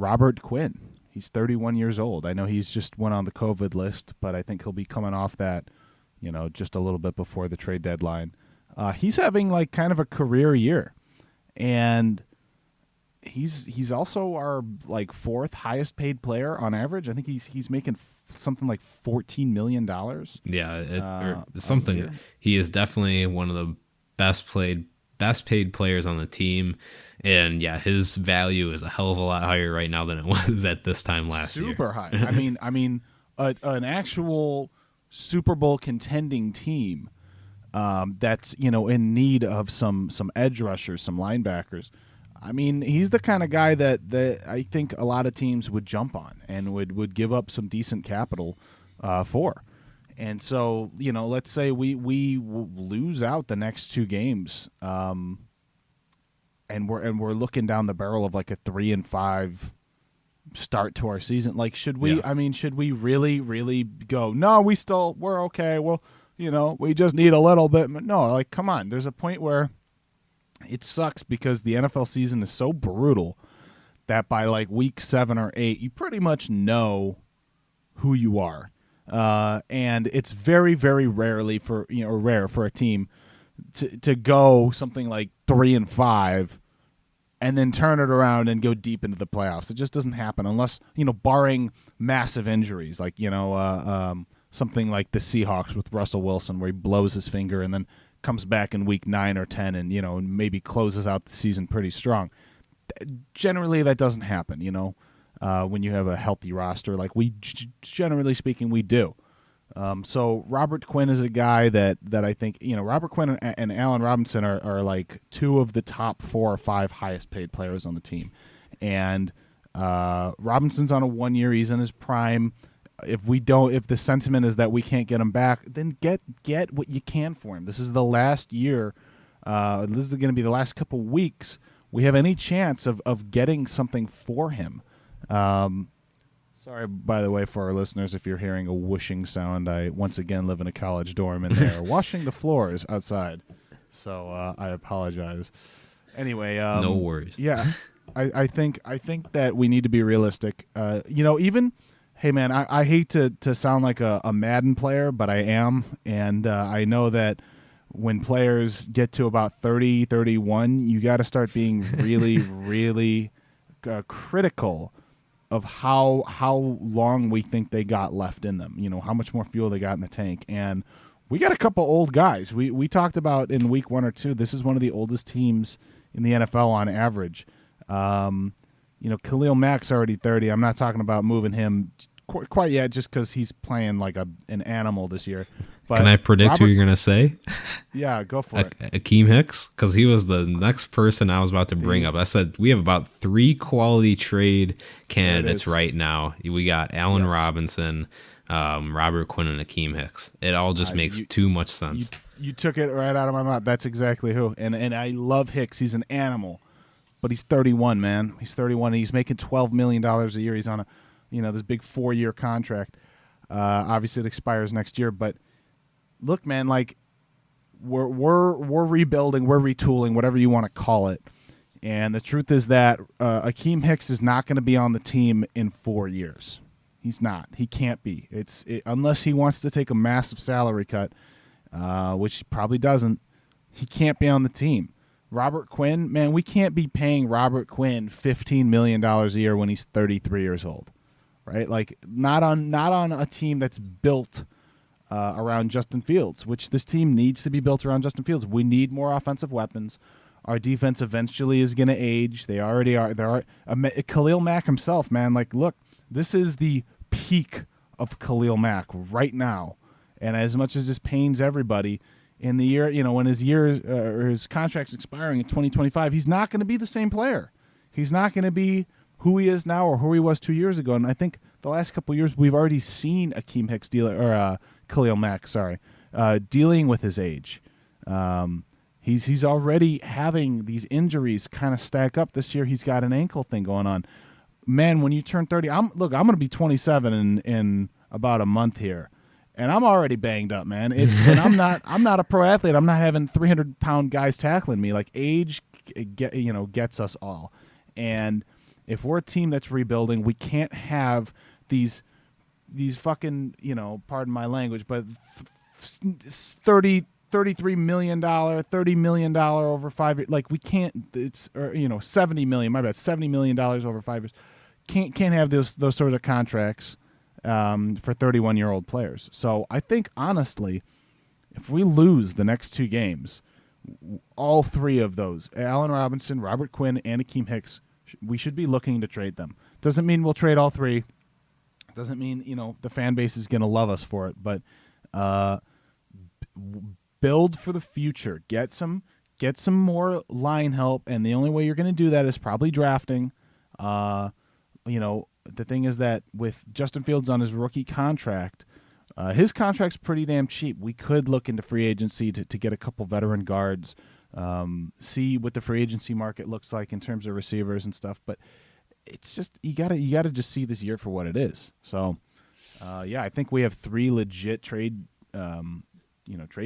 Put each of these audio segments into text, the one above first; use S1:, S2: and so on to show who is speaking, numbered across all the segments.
S1: Robert Quinn. He's 31 years old. I know he's just went on the COVID list, but I think he'll be coming off that, just a little bit before the trade deadline. He's having like kind of a career year, and he's also our like fourth highest paid player on average. I think he's making something like $14 million.
S2: Yeah, or something. He is definitely one of the best paid players on the team, and yeah, his value is a hell of a lot higher right now than it was at this time last year.
S1: Super high. I mean, an actual Super Bowl contending team that's in need of some edge rushers, some linebackers. I mean, he's the kind of guy that I think a lot of teams would jump on and would give up some decent capital for. And so, let's say we lose out the next two games, and we're looking down the barrel of like a 3-5 start to our season. Like, should we? Yeah. I mean, should we really go? No, we're okay. Well, we just need a little bit. No, like, come on. There's a point where it sucks because the NFL season is so brutal that by like week 7 or 8, you pretty much know who you are. And it's very, very rare for a team to go something like 3-5 and then turn it around and go deep into the playoffs. It just doesn't happen unless, barring massive injuries, like, something like the Seahawks with Russell Wilson where he blows his finger and then comes back in week 9 or 10 and, maybe closes out the season pretty strong. Generally, that doesn't happen, when you have a healthy roster, like generally speaking, we do. So Robert Quinn is a guy that I think, Robert Quinn and Allen Robinson are like two of the top 4 or 5 highest paid players on the team. And Robinson's on a 1 year. He's in his prime. If the sentiment is that we can't get him back, then get what you can for him. This is the last year. This is going to be the last couple weeks we have any chance of getting something for him. Sorry, by the way, for our listeners, if you're hearing a whooshing sound, I once again live in a college dorm and they're washing the floors outside. So I apologize. Anyway,
S2: no worries.
S1: Yeah, I think that we need to be realistic. Even. Hey, man, I hate to sound like a Madden player, but I am. And I know that when players get to about 30, 31, you got to start being really, really critical of how long we think they got left in them, how much more fuel they got in the tank. And we got a couple old guys. We talked about in week 1 or 2, this is one of the oldest teams in the NFL on average. Khalil Mack's already 30. I'm not talking about moving him quite yet just because he's playing like an animal this year. But
S2: can I predict who you're going to say?
S1: Yeah, go for it.
S2: Akeem Hicks, because he was the next person I was about to bring up. I said we have about 3 quality trade candidates right now. We got Allen Robinson, Robert Quinn, and Akeem Hicks. It all just makes too much sense.
S1: You took it right out of my mouth. That's exactly who. And I love Hicks. He's an animal. But he's 31, man. He's 31, and he's making $12 million a year. He's on this big 4-year contract. Obviously, it expires next year. But look, man, like we're rebuilding, we're retooling, whatever you want to call it. And the truth is that Akeem Hicks is not going to be on the team in 4 years. He's not. He can't be. Unless he wants to take a massive salary cut, which he probably doesn't. He can't be on the team. Robert Quinn, man, we can't be paying Robert Quinn $15 million a year when he's 33 years old, right? Like not on a team that's built around Justin Fields, which this team needs to be built around Justin Fields. We need more offensive weapons. Our defense eventually is going to age. They already are. Khalil Mack himself, man, like, look, this is the peak of Khalil Mack right now. And as much as this pains everybody, in the year, when his contract's expiring in 2025, he's not going to be the same player. He's not going to be who he is now or who he was 2 years ago. And I think the last couple of years we've already seen Akeem Hicks Khalil Mack, dealing with his age. He's already having these injuries kind of stack up. This year he's got an ankle thing going on. Man, when you turn 30, I'm going to be 27 in about a month here. And I'm already banged up, man. And I'm not a pro athlete. I'm not having 300-pound guys tackling me. Like, age gets us all. And if we're a team that's rebuilding, we can't have these fucking, pardon my language, but 33 million dollar, $30 million over 5 years. Like we can't. It's or 70 million. My bad, $70 million over 5 years. Can't have those sort of contracts for 31-year-old players. So I think honestly, if we lose the next 2 games, all 3 of those, Allen Robinson, Robert Quinn, and Akeem Hicks, we should be looking to trade them. Doesn't mean we'll trade all 3. Doesn't mean the fan base is going to love us for it, but build for the future. Get some more line help, and the only way you're going to do that is probably drafting. The thing is that with Justin Fields on his rookie contract, his contract's pretty damn cheap. We could look into free agency to get a couple veteran guards, see what the free agency market looks like in terms of receivers and stuff. But it's just you gotta just see this year for what it is. So, I think we have 3 legit trade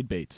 S1: baits